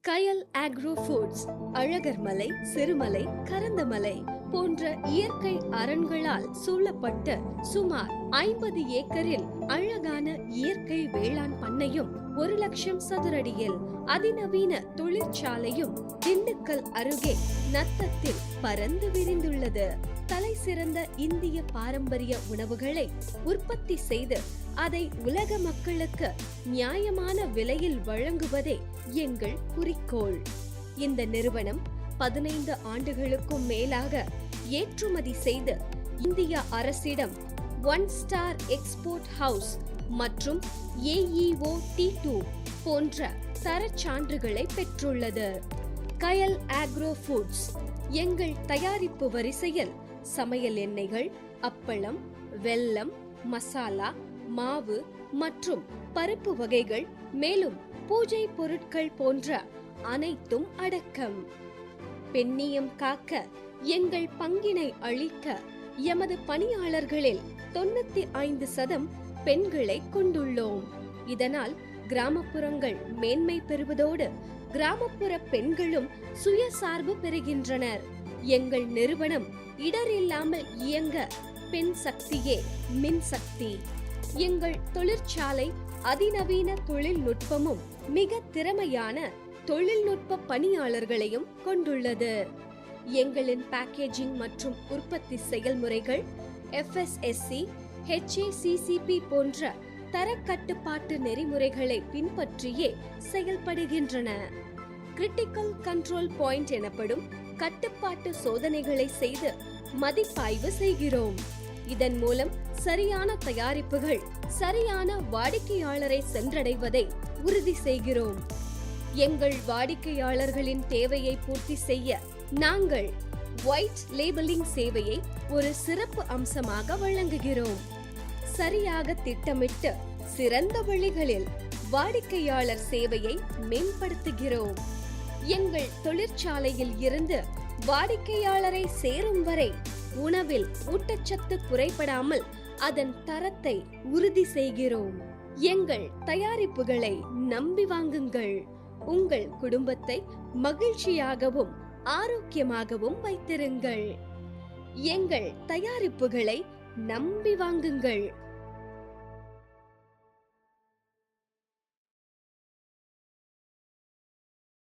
கயல் agro foods Alagarmalai, Sirumalai, Karanthamalai போன்ற இயற்கை அரண்களால் சூழப்பட்ட சுமார் 50 ஏக்கரில் அழகான இயற்கை வேளாண் பண்ணையும் 1,00,000 சதுரடியில் அதிநவீன தொழிற்சாலையும் திண்டுக்கல் அருகே நத்தத்தில் பறந்து விரிந்துள்ளது. தலை சிறந்த இந்திய பாரம்பரிய உணவுகளை உற்பத்தி செய்து அதை உலக மக்களுக்கு நியாயமான விலையில் வழங்குவதே எங்கள் குறிக்கோள். இந்த நிறுவனம் 15 ஆண்டுகளுக்கும் மேலாக ஏற்றுமதி செய்து இந்திய அரசிடம் 1 ஸ்டார் எக்ஸ்போர்ட் ஹவுஸ் மற்றும் AEO T2 போன்ற தரச் சான்றுகளை பெற்றுள்ளது. கயல் ஆக்ரோ ஃபுட்ஸ் எங்கள் தயாரிப்பு வரிசையில் சமையல் எண்ணெய்கள், அப்பளம், வெல்லம், மசாலா, மாவு மற்றும் பருப்பு வகைகள், மேலும் பூஜை பொருட்கள் போன்ற அனைத்தும் அடக்கம். பெண்ணியம் காக்க எங்கள் பங்கினை அளிக்க எமது பணியாளர்களில் 95% பெண்களை கொண்டுள்ளோம். இதனால் கிராமப்புறங்கள் மேன்மை பெறுவதோடு கிராமப்புற பெண்களும் சுயசார்பு பெறுகின்றனர். எங்கள் நிறுவனம் இடரில்லாமல் இயங்க பெண் சக்தியே மின் சக்தி. எங்கள் தொழிற்சாலை அதிநவீன தொழில்நுட்பமும் மிக திறமையான தொழில்நுட்ப பணியாளர்களையும் கொண்டுள்ளது. எங்களின் பேக்கேஜிங் மற்றும் உற்பத்தி செயல்முறைகள் FSSC, HACCP போன்ற தரக்கட்டுப்பாட்டு நெறிமுறைகளை பின்பற்றியே செயல்படுகின்றன. கிரிட்டிக்கல் கண்ட்ரோல் பாயிண்ட் எனப்படும் கட்டுப்பாட்டு சோதனைகளை செய்து மதிப்பாய்வு செய்கிறோம். இதன் மூலம் சரியான தயாரிப்புகள் சரியான வாடிக்கையாளரை சென்றடைவதை உறுதி செய்கிறோம். எங்கள் வாடிக்கையாளர்களின் தேவையை பூர்த்தி செய்ய நாங்கள் ஒயிட் லேபிளிங் சேவையை ஒரு சிறப்பு அம்சமாக வழங்குகிறோம். சரியாக திட்டமிட்டு சிறந்த வழிகளில் வாடிக்கையாளர் சேவையை மேம்படுத்துகிறோம். எங்கள் தொழிற்சாலையில் இருந்து வாடிக்கையாளரை சேரும் வரை உணவில் ஊட்டச்சத்து குறைபடாமல் அதன் தரத்தை உறுதி செய்கிறோம். எங்கள் தயாரிப்புகளை நம்பி வாங்குங்கள். உங்கள் குடும்பத்தை மகிழ்ச்சியாகவும் ஆரோக்கியமாகவும் வைத்திருங்கள். எங்கள் தயாரிப்புகளை நம்பி வாங்குங்கள்.